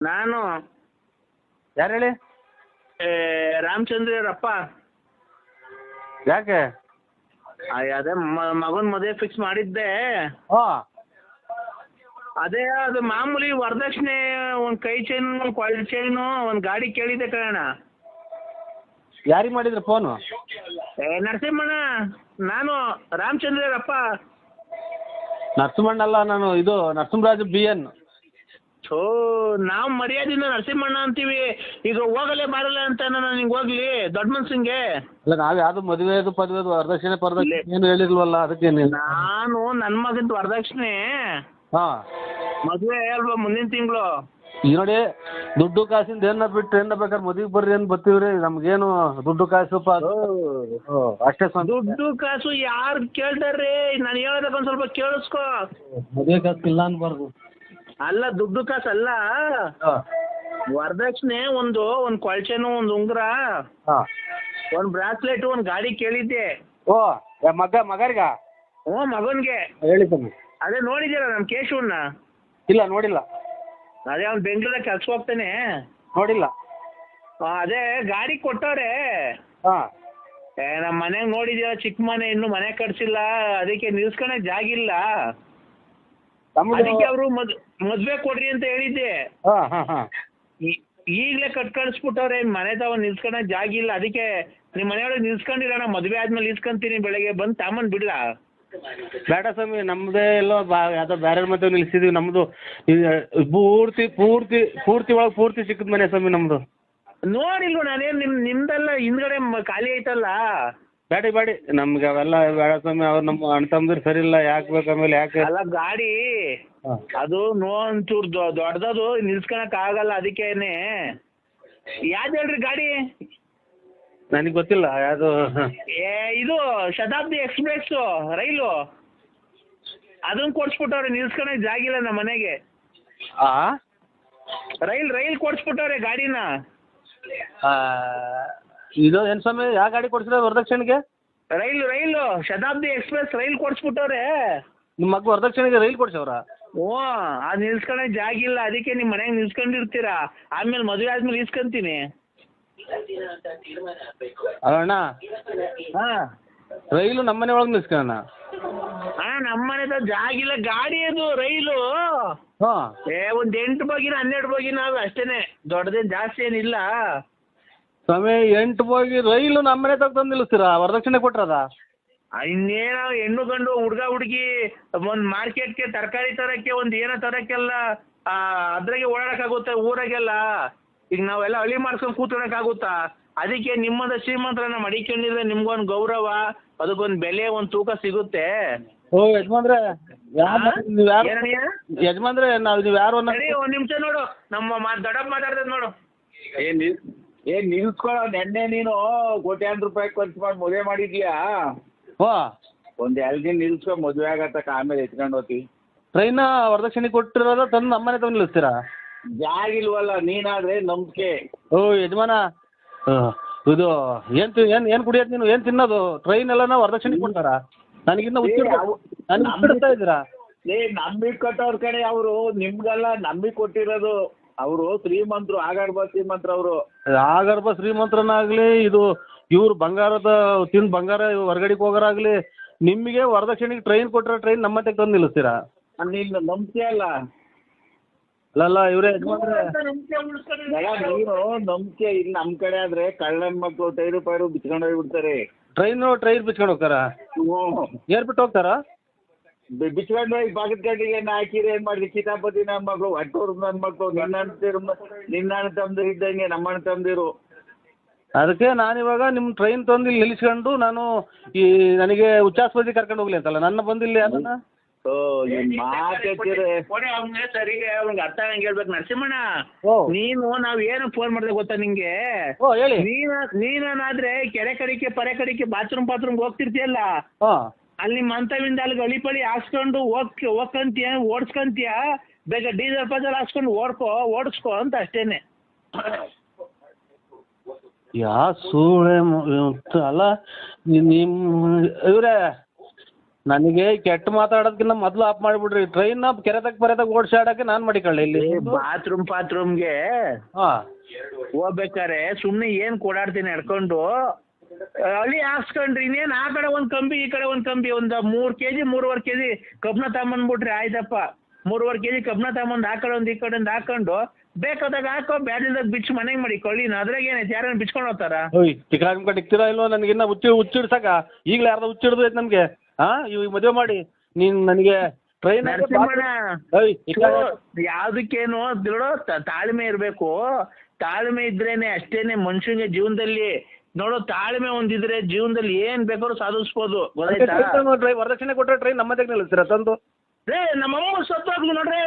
ನಾನು ಯಾರು ಹೇಳಿ? ರಾಮಚಂದ್ರಪ್ಪ. ಯಾಕೆ? ಅದೇ ಮಗನ ಮದುವೆ ಫಿಕ್ಸ್ ಮಾಡಿದ್ದೆ. ಹಾಂ, ಅದೇ ಅದು ಮಾಮೂಲಿ ವರದಕ್ಷಿಣೆ ಒಂದು ಕೈ ಚೈನು, ಒಂದು ಕ್ವಾಲಿಟಿ ಚೈನು, ಒಂದು ಗಾಡಿ ಕೇಳಿದ್ದೆ ಕಣ. ಯಾರಿಗೆ ಮಾಡಿದ್ರಿ ಫೋನು? ನರಸಿಂಹಣ್ಣ, ನಾನು ರಾಮಚಂದ್ರಪ್ಪ. ನರಸಿಂಹಣ್ಣ ಅಲ್ಲ, ನಾನು ಇದು ನರಸಿಂಹರಾಜು BN. ಥೋ, ನಾವು ಮರ್ಯಾದಿಂದ ನರಸಿಂಹಣ್ಣ ಅಂತೀವಿ. ಈಗ ಹೋಗಲೇ ಬರಲ್ಲ ಅಂತ ನಾನು ನಿಂಗೆ ಹೋಗ್ಲಿ ದೊಡ್ಡ ಮನ್ಸಂಗೆ. ಅಲ್ಲ, ನಾವು ಯಾವುದು ಮದುವೆದು ಪದವಿದು ವರದಕ್ಷಿಣೆ ಪರದಕ್ಷಿಣೆ ಏನು ಹೇಳಿಲ್ವಲ್ಲ, ಅದಕ್ಕೆ ನಾನು ನನ್ನ ಮಗಂದು ವರದಕ್ಷಿಣೆ ಹಾಂ ಮದುವೆ ಅಲ್ವಾ ಮುಂದಿನ ತಿಂಗಳು. ಈಗ ನೋಡಿ, ದುಡ್ಡು ಕಾಸಿಂದ ಏನ ಬಿಟ್ಟು ಏನ ಬೇಕಾದ್ರೆ ಮದುವೆಗೆ ಬರ್ರಿ ಅಂತ ಬರ್ತೀವ್ರಿ. ನಮ್ಗೇನು ದುಡ್ಡು ಕಾಸು ಅಷ್ಟೇ ಸ್ವಾಮಿ. ದುಡ್ಡು ಕಾಸು ಯಾರು ಕೇಳ್ತಾರ್ರಿ? ನಾನು ಹೇಳೋದಕ್ಕೆ ಒಂದು ಸ್ವಲ್ಪ ಕೇಳಿಸ್ಕೊ. ಮದುವೆ ಕಾಸು ಇಲ್ಲ ಅನ್ಬಾರ್ದು. ಅಲ್ಲ, ದುಡ್ಡು ಕಾಸು ಅಲ್ಲ, ವರದಕ್ಷಿಣೆ ಒಂದು ಕೊಳ್ಚೆನು, ಒಂದು ಉಂಗುರ, ಒಂದು ಬ್ರಾಸ್ಲೆಟ್, ಒಂದು ಗಾಡಿ ಕೇಳಿದ್ದೆ. ಓ, ಮಗರಿಗ? ಹ್ಞೂ, ಮಗನ್ಗೆ. ಹೇಳಿ ಸ್ವಾಮಿ. ಅದೇ ನೋಡಿದ್ದೀರ ನಮ್ಮ ಕೇಶವನ್ನ? ಇಲ್ಲ, ನೋಡಿಲ್ಲ. ಅದೇ ಅವ್ನು ಬೆಂಗಳೂರಾಗ ಕೆಲ್ಸಕ್ಕೆ ಹೋಗ್ತಾನೆ. ನೋಡಿಲ್ಲ. ಅದೇ ಗಾಡಿ ಕೊಟ್ಟವ್ರೆ. ಹಾಂ, ನಮ್ಮ ಮನೆಗೆ ನೋಡಿದ್ಯಾ, ಚಿಕ್ಕ ಮನೆ, ಇನ್ನೂ ಮನೆ ಕಟ್ಸಿಲ್ಲ, ಅದಕ್ಕೆ ನಿಲ್ಸ್ಕೊಳಕ್ ಜಾಗಿಲ್ಲ. ಅದಕ್ಕೆ ಅವರು ಮದ್ವೆ ಕೊಡ್ರಿ ಅಂತ ಹೇಳಿದ್ದೆ. ಹಾಂ ಹಾಂ ಹಾಂ ಈಗಲೇ ಕಟ್ ಕಳಿಸ್ಬಿಟ್ಟವ್ರೆ, ಮನೆ ತವ ನಿಲ್ಸ್ಕೊಳಕ್ ಜಾಗಿಲ್ಲ. ಅದಕ್ಕೆ ನಿಮ್ಮ ಮನೆಯೊಳಗೆ ನಿಲ್ಸ್ಕೊಂಡಿರೋಣ, ಮದುವೆ ಆದ್ಮೇಲೆ ನಿಲ್ಸ್ಕೊಂತೀನಿ, ಬೆಳಗ್ಗೆ ಬಂದು ತಾಮನ್ ಬಿಡ್ಲ? ಬೇಡ ಸ್ವಾಮಿ, ನಮ್ಮದೇ ಎಲ್ಲೋ ಯಾವುದೋ ಬೇರೆ ಮದುವೆ ನಿಲ್ಸಿದೀವಿ. ನಮ್ಮದು ಪೂರ್ತಿ ಪೂರ್ತಿ ಪೂರ್ತಿ ಒಳಗೆ ಪೂರ್ತಿ ಸಿಕ್ಕಿದ ಮನೆ ಸ್ವಾಮಿ ನಮ್ಮದು. ನೋಡಿಲ್ವ ನಾನೇನು ನಿಮ್ದೆಲ್ಲ ಹಿಂದ್ಗಡೆ ಖಾಲಿ ಐತಲ್ಲ? ಬೇಡಿ ನಮ್ಗೆ ಅವೆಲ್ಲ ಬೇಡ ಸ್ವಾಮಿ. ಅವ್ರು ನಮ್ಮ ಅಣ್ಣ ತಮ್ಮದಿರು ಸರಿ ಇಲ್ಲ, ಯಾಕೆ ಬೇಕು ಆಮೇಲೆ? ಯಾಕೆ ಅಲ್ಲ, ಗಾಡಿ ಅದು ಒಂಚೂರು ದೊಡ್ಡದದು, ನಿಲ್ಸ್ಕೊಳಕ್ ಆಗಲ್ಲ. ಅದಕ್ಕೇನೆ ಯಾವ್ದು ಹೇಳ್ರಿ ಗಾಡಿ? ನನಗೆ ಗೊತ್ತಿಲ್ಲ ಯಾವುದು. ಇದು ಶತಾಬ್ದಿ ಎಕ್ಸ್ಪ್ರೆಸ್ ರೈಲು, ಅದನ್ನ ಕೊಡ್ಸ್ಬಿಟ್ಟವ್ರೆ, ನಿಲ್ಸ್ಕೊಳಕ್ ಜಾಗಿಲ್ಲ ನಮ್ಮ ಮನೆಗೆ. ರೈಲ್ ಕೊಡ್ಸ್ಬಿಟ್ಟವ್ರೆ ಗಾಡಿನ. ಇದು ಏನು ಸ್ವಾಮಿ, ಯಾವ ಗಾಡಿ ಕೊಡ್ಸಿದ್ರೆ ವರದಕ್ಷಿಣೆಗೆ? ರೈಲು ಶತಾಬ್ದಿ ಎಕ್ಸ್ಪ್ರೆಸ್ ರೈಲ್ ಕೊಡ್ಸ್ಬಿಟ್ಟವ್ರೆ. ನಿಮ್ಮ ಮಗ ವರದಕ್ಷಿಣೆಗೆ ರೈಲ್ ಕೊಡ್ಸವ್ರ? ಓ, ಅದು ನಿಲ್ಸ್ಕೊಳಕ್ ಜಾಗಿಲ್ಲ, ಅದಕ್ಕೆ ನಿಮ್ಮ ಮನೆಗೆ ನಿಲ್ಸ್ಕೊಂಡಿರ್ತೀರಾ, ಆಮೇಲೆ ಮದುವೆ ಆದ್ಮೇಲೆ ಇಸ್ಕೊಂತೀನಿ. ಅಣ್ಣ, ಹಾಂ, ರೈಲು ನಮ್ಮ ಮನೆ ಒಳಗೆ ನಿಲ್ಸ್ಕೊಳ್ಳೋಣ? ನಮ್ಮ ಮನೆದ ಜಾಗಿಲ್ಲ, ಗಾಡಿ ಅದು ರೈಲು. ಹಾಂ, ಒಂದು 8 ಬೋಗಿನ 12 ಬೋಗಿನ ಅಷ್ಟೇನೆ, ದೊಡ್ಡದೇನು ಜಾಸ್ತಿ ಏನಿಲ್ಲ. ಸ್ವಾಮಿ, 8 ಬೋಗಿ ರೈಲು ನಮ್ಮ ಮನೆ ತಂದು ನಿಲ್ಲಿಸ್ತೀರಾ? ವರದಕ್ಷಿಣೆ ಕೊಟ್ರದ? ಇನ್ನೇನೋ ಹೆಣ್ಣು ಗಂಡು, ಹುಡುಗ ಹುಡುಗಿ, ಒಂದು ಮಾರ್ಕೆಟ್ಗೆ ತರಕಾರಿ ತರಕ್ಕೆ, ಒಂದು ಏನೋ ತರಕ್ಕೆಲ್ಲ ಅದ್ರಾಗೆ ಓಡಾಡಕ್ಕಾಗುತ್ತೆ ಊರಾಗೆಲ್ಲ. ಈಗ ನಾವೆಲ್ಲ ಹಳ್ಳಿ ಮಾಡ್ಸ್ಕೊಂಡು ಕೂತ್ಕೊಳಕ್ಕಾಗುತ್ತಾ? ಅದಕ್ಕೆ ನಿಮ್ಮದ ಶ್ರೀಮಂತರನ್ನ ಮಡಿಕೊಂಡಿದ್ರೆ ನಿಮ್ಗೊಂದು ಗೌರವ, ಅದಕ್ಕೊಂದು ಬೆಲೆ, ಒಂದು ತೂಕ ಸಿಗುತ್ತೆ. ಓ ಯಜಮಾನ್ರೆ, ಯಜಮಾನ್ರೆ ನೀವು ಯಾರು? ಒಂದು ನಿಮಿಷ ನೋಡು, ನಮ್ಮ ದೊಡ್ಡಪ್ಪ ಮಾತಾಡ್ತದೆ ನೋಡು. ಏನ್ ನಿಲ್ಸ್ಕೊಳ್ಳೋ, ನೆನ್ನೆ ನೀನು ಕೋಟ್ಯಾಂತರ ರೂಪಾಯಿ ಖರ್ಚು ಮಾಡಿ ಮದುವೆ ಮಾಡಿದ್ಯಾ? ಹೋ, ಒಂದ್ 2 ದಿನ ನಿಲ್ಸ್ಕೊಂಡು ಮದುವೆ ಆಗತ್ತಕ್ಕ, ಆಮೇಲೆ ಎತ್ಕೊಂಡು ಹೋಗ್ತಿ. ಟ್ರೈನ್ ವರದಕ್ಷಿಣೆ ಕೊಟ್ಟಿರೋದ ತಂದು ನಮ್ಮ ಮನೆ ತಂದು ನಿಲ್ಲಿಸ್ತೀರಾ? ಜಾಗಿಲ್ವಲ್ಲ, ನೀನಾದ್ರೆ ನಂಬಿಕೆ. ಓ ಯಜಮಾನ, ಇದು ಏನು ಕುಡಿಯೋದು ನೀನು? ಏನು ತಿನ್ನೋದು? ಟ್ರೈನ್ ಎಲ್ಲ ವರದಕ್ಷಿಣೆ ಕೊಡ್ತಾರ? ನನಗಿನ್ನ ಹುಚ್ಚಿಡ್ತಾ ಇದ್ದೀರಾ? ನಂಬಿಕೆ ಕೊಟ್ಟವ್ರ ಕಡೆ ಅವರು, ನಿಮ್ಗೆಲ್ಲ ನಂಬಿಕೆ ಕೊಟ್ಟಿರೋದು ಅವರು. ಶ್ರೀಮಂತರು, ಆಗರ್ಭ ಶ್ರೀಮಂತರು ಅವರು. ಆಗರ್ಭ ಶ್ರೀಮಂತರನ್ನಾಗ್ಲಿ, ಇದು ಇವ್ರು ಬಂಗಾರದ ತಿಂದು ಬಂಗಾರ ಹೊರಗಡೆಗೆ ಹೋಗೋರಾಗ್ಲಿ, ನಿಮಗೆ ವರದಕ್ಷಿಣೆಗೆ ಟ್ರೈನ್ ಕೊಟ್ಟಿರೋ ಟ್ರೈನ್ ನಮ್ಮ ಮನೆಗೆ ತಂದು ನಿಲ್ಲಿಸ್ತೀರಾ? ನಿನ್ನ ನಂಬಿಕೆ ಅಲ್ಲ. ಅಲ್ಲ ಇವರೇ ಯಜಮಾನ್ರೆ, ನೀನು ನಂಬಿಕೆ ಇಲ್ಲಿ ನಮ್ಮ ಕಡೆ ಆದ್ರೆ ಕಳ್ಳನ ಮಕ್ಕಳು ಟೈರು ಪೈರು ಬಿಚ್ಕೊಂಡು ಹೋಗ್ಬಿಡ್ತಾರೆ. ಟ್ರೈನ್ ಬಿಚ್ಕೊಂಡು ಹೋಗ್ತಾರಾ? ಏರ್ಬಿಟ್ಟು ಹೋಗ್ತಾರಾ? ಬಿಚ್ಕೊಂಡು ಹೋಗಿ ಬಾಗಿದ ಗಡ್ಡಿಗೆ ಹಾಕಿದ್ರೆ ಏನ್ ಮಾಡಿದ್ರಿ? ಕಿತಾಪತಿ ನನ್ನ ಮಕ್ಕಳು, ಒಟ್ಟೂರು ನನ್ನ ಮಕ್ಕಳು, ನಿನ್ನ ಅಣ್ಣ ತಮ್ಮದಿರು ಇದ್ದಂಗೆ ನಮ್ಮ ಅಣ್ಣ ತಮ್ಮದಿರು. ಅದಕ್ಕೆ ನಾನಿವಾಗ ನಿಮ್ಮ ಟ್ರೈನ್ ತಂದು ಇಲ್ಲಿ ನಿಲ್ಲಿಸ್ಕೊಂಡು ನಾನು ನನಗೆ ಉಚ್ಚಾಸ್ಪತ್ರೆಗೆ ಕರ್ಕೊಂಡು ಹೋಗ್ಲಿ ಅಂತಲ್ಲ, ನನ್ನ ಬಂದಿಲ್ಲ ಅದನ್ನ. ಸರಿಗೆ ಅವ್ನಿಗೆ ಅರ್ಥ ಆಗಂಗೆ ಹೇಳ್ಬೇಕು. ನರಸಿಂಹಣ್ಣ, ನಾವ್ ಏನು ಫೋನ್ ಮಾಡಿದೆ ಗೊತ್ತಾ ನಿಂಗೆ? ಹೇಳಿ. ನೀನಾದ್ರೆ ಕೆರೆ ಕಡಿಕೆ ಪರೆ ಕಡಿಕೆ ಬಾತ್ರೂಮ್ ಹೋಗ್ತಿರ್ತೀಯಲ್ಲ, ಅಲ್ಲಿ ನಿಮ್ಮ ಅಂತವಿಂದ ಅಲ್ಲಿ ಗಳಿಪಳಿ ಹಾಕ್ಸ್ಕೊಂಡು ಹೋಗ್ಕಂತೀಯ, ಓಡಿಸ್ಕೊಂತೀಯ, ಬೇಗ ಡೀಸೆಲ್ ಪಜಲ್ ಹಾಕ್ಸ್ಕೊಂಡು ಓಡಿಸ್ಕೊ ಅಂತ ಅಷ್ಟೇನೆ. ಯಾ ಸೂಳೆ ಅಲ್ಲ ನಿಮ್ಮ ಇವ್ರೆ, ನನಗೆ ಕೆಟ್ಟ ಮಾತಾಡೋದಕ್ಕಿಂತ ಮೊದಲು ಆಫ್ ಮಾಡಿಬಿಡ್ರಿ. ಟ್ರೈನ್ನ ಕೆರೆದಾಗ ಓಡಿಸಾಡಕ್ಕೆ ನಾನು ಮಾಡಿಕೊಳ್ಳಿ ಇಲ್ಲಿ. ಬಾತ್ರೂಮ್ಗೆ ಹಾಂ ಹೋಗ್ಬೇಕಾರೆ ಸುಮ್ಮನೆ ಏನು ಕೊಡಾಡ್ತೀನಿ ನಡ್ಕೊಂಡು ಅಲ್ಲಿ ಹಾಕ್ಸ್ಕೊಂಡ್ರಿ. ಇನ್ನೇನು ಆ ಕಡೆ ಒಂದು ಕಂಬಿ ಈ ಕಡೆ ಒಂದು ಕಂಬಿ ಒಂದು 3 kg 3.5 kg ಕಬ್ನ ತಗೊಂಬಂದ್ಬಿಟ್ರಿ ಆಯ್ತಪ್ಪ. 3.5 kg ಕಬ್ನ ತಗೊಂಬಂದು ಆ ಕಡೆ ಒಂದು ಈ ಕಡೆ ಒಂದು ಹಾಕೊಂಡು ಬೇಕಾದಾಗ ಹಾಕೋ ಬ್ಯಾಡ್ದಾಗ ಬಿಚ್ಚು ಮನೆಗೆ ಮಾಡಿ ಕೊಳ್ಳಿನ ಅದ್ರಾಗ ಏನೈತೆ ಯಾರನ್ನ ಬಿಚ್ಕೊಂಡು ಹೋಗ್ತಾರ? ಓಯ್ ಚಿಕ್ಕ ಇಕ್ತೀರಾ ಇಲ್ವೋ? ನನಗಿನ್ನ ಹುಚ್ಚಿಡ್ಸಕ ಈಗಲೇ ಯಾರ್ದು ಹುಚ್ಚಿಡ್ದು ಐತೆ ನಮಗೆ. ಹಾಂ ಇವಾಗ ಮದುವೆ ಮಾಡಿ ನೀನು ನನಗೆ ಟ್ರೈನ್ ಯಾವ್ದಕ್ಕೇನು ನೋಡೋ ತಾಳ್ಮೆ ಇರಬೇಕು. ತಾಳ್ಮೆ ಇದ್ರೇನೆ ಅಷ್ಟೇನೆ ಮನುಷ್ಯನಿಗೆ ಜೀವನದಲ್ಲಿ ನೋಡೋ ತಾಳ್ಮೆ ಒಂದಿದ್ರೆ ಜೀವನದಲ್ಲಿ ಏನ್ ಬೇಕಾದ್ರೂ ಸಾಧಿಸ್ಬೋದು. ಗೊತ್ತಾಯ್ತಾ? ವರದಕ್ಷಿಣೆ ಕೊಟ್ಟರೆ ಟ್ರೈನ್ ನಮ್ಮ ಮನೆಗೆ ನಿಲ್ಲಿಸ್ತೀರ ತಂದು? ರೇ ನಮ್ಮಮ್ಮ ಸತ್ತಾಗ್ಲು ನೋಡ್ರಿ,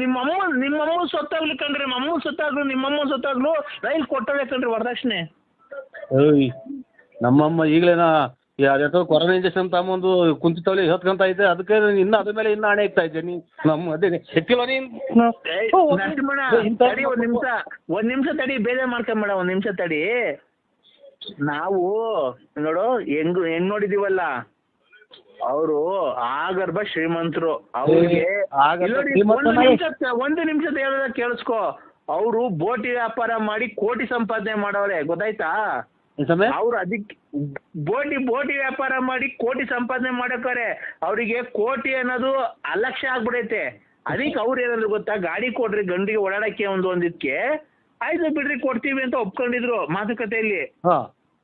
ನಿಮ್ಮಮ್ಮ ಸತ್ತಾಗ್ಲಿ ಕಣ್ರಿ, ನಮ್ಮಮ್ಮ ಸತ್ತಾಗ್ಲು ನಿಮ್ಮಮ್ಮ ಸತ್ತಾಗ್ಲು ರೈಲ್ ಕೊಟ್ಟವೆ ಕಣ್ರಿ ವರದಕ್ಷಿಣೆ. ಓಯ್ ನಮ್ಮಮ್ಮ ಈಗಲೇನ ಯಾವ್ದೋ ಕೊರೋನಾ ಇಂಜೆಕ್ಷನ್ ತಗೊಂಬಂದು ಕುಂತಿತ್ತವಳಿ ಹೊತ್ಕೊಂತ ಐತೆ, ಅದಕ್ಕೆ ಇನ್ನ ಅದ್ರ ಮೇಲೆ ಇನ್ನ ಹಣೆ ಇಕ್ತಾ ಇದ್ದೆ. ನಮ್ಮ ಅದೇ ಎತ್ತಿಲ್ವ ನೀನು? ತಡಿ ಒಂದ್ ನಿಮಿಷ ತಡಿ, ಬೇಜಾರ್ ಮಾಡ್ಕೊಂಬೇಡ, ಒಂದ್ ನಿಮಿಷ ತಡಿ. ನಾವು ನೋಡು ಹೆಂಗ್ ನೋಡಿದೀವಲ್ಲ, ಅವರು ಆಗರ್ಭ ಶ್ರೀಮಂತರು. ಅವ್ರಿಗೆ ಒಂದು ನಿಮಿಷ ಹೇಳೋದ ಕೇಳಿಸ್ಕೊ. ಅವರು ಬೋಟಿ ವ್ಯಾಪಾರ ಮಾಡಿ ಕೋಟಿ ಸಂಪಾದನೆ ಮಾಡವ್ರೆ, ಗೊತ್ತಾಯ್ತಾ? ಅವ್ರು ಅದಕ್ಕೆ ಬೋಟಿ ವ್ಯಾಪಾರ ಮಾಡಿ ಕೋಟಿ ಸಂಪಾದನೆ ಮಾಡಕ್ಕಾರೆ. ಅವರಿಗೆ ಕೋಟಿ ಅನ್ನೋದು ಅಲಕ್ಷ್ಯ ಆಗ್ಬಿಡೈತೆ. ಅದಕ್ಕೆ ಅವ್ರು ಏನಾದ್ರು ಗೊತ್ತಾ, ಗಾಡಿ ಕೊಡ್ರಿ ಗಂಡಿಗೆ ಓಡಾಡಕ್ಕೆ ಒಂದಿದ್ಕೆ, ಆಯ್ತು ಬಿಡ್ರಿ ಕೊಡ್ತೀವಿ ಅಂತ ಒಪ್ಕೊಂಡಿದ್ರು ಮಾತುಕತೆಯಲ್ಲಿ.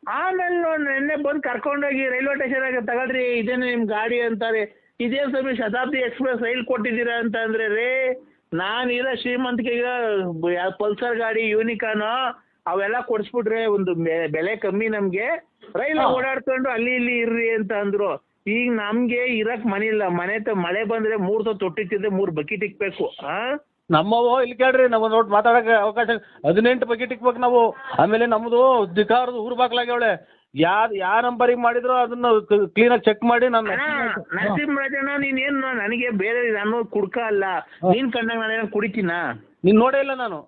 ಆಮೇಲೆ ನೆನ್ನೆ ಬಂದು ಕರ್ಕೊಂಡೋಗಿ ರೈಲ್ವೆ ಸ್ಟೇಷನ್ ತಗೊಳ್ರಿ ಇದೇನು ನಿಮ್ ಗಾಡಿ ಅಂತಾರೆ. ಇದೇನು ಸ್ವಾಮಿ ಶತಾಬ್ದಿ ಎಕ್ಸ್ಪ್ರೆಸ್ ರೈಲ್ ಕೊಟ್ಟಿದ್ದೀರಾ ಅಂತ ಅಂದ್ರೆ ರೇ, ನಾನಿರೋ ಶ್ರೀಮಂತಿಗೆ ಪಲ್ಸರ್ ಗಾಡಿ ಯೂನಿಕಾನು ಅವೆಲ್ಲ ಕೊಡಿಸ್ಬಿಟ್ರೆ ಒಂದು ಬೆಲೆ ಕಮ್ಮಿ ನಮ್ಗೆ, ರೈಲ್ ಓಡಾಡ್ಕೊಂಡು ಅಲ್ಲಿ ಇಲ್ಲಿ ಇರ್ರಿ ಅಂತ ಅಂದ್ರು. ಈಗ ನಮ್ಗೆ ಇರಕ್ ಮನೆ ಇಲ್ಲ, ಮಳೆ ಬಂದ್ರೆ 3 ತೊಟ್ಟಿತ್ತಿದ್ರೆ 3 ಬಕೆಟ್ ಇಕ್ಬೇಕು. ನಮ್ಮವು ಇಲ್ಲಿ ಕೇಳ್ರಿ, ನಾವು ನೋಡಿ ಮಾತಾಡಕ್ಕೆ ಅವಕಾಶ 18 ಬಕೆಟ್ ಇಕ್ಬೇಕು ನಾವು. ಆಮೇಲೆ ನಮ್ಮದು ದಿಕ್ಕಾರದು ಊರು ಬಾಗ್ಲಾಗ್ಯವಳೆ, ಯಾವ ನಂಬರಿಗೆ ಮಾಡಿದ್ರು ಅದನ್ನ ಕ್ಲೀನಾಗಿ ಚೆಕ್ ಮಾಡಿ ನಾನು ನರಸಿಂಹರಾಜಣ್ಣ ನೀನೇನು ನನಗೆ ಬೇರೆ ನಾನು ಕುಡ್ಕ ಅಲ್ಲ, ನೀನ್ ಕಂಡಾಗ ನಾನೇನು ಕುಡಿತೀನ? ನೀನ್ ನೋಡೇ ಇಲ್ಲ ನಾನು.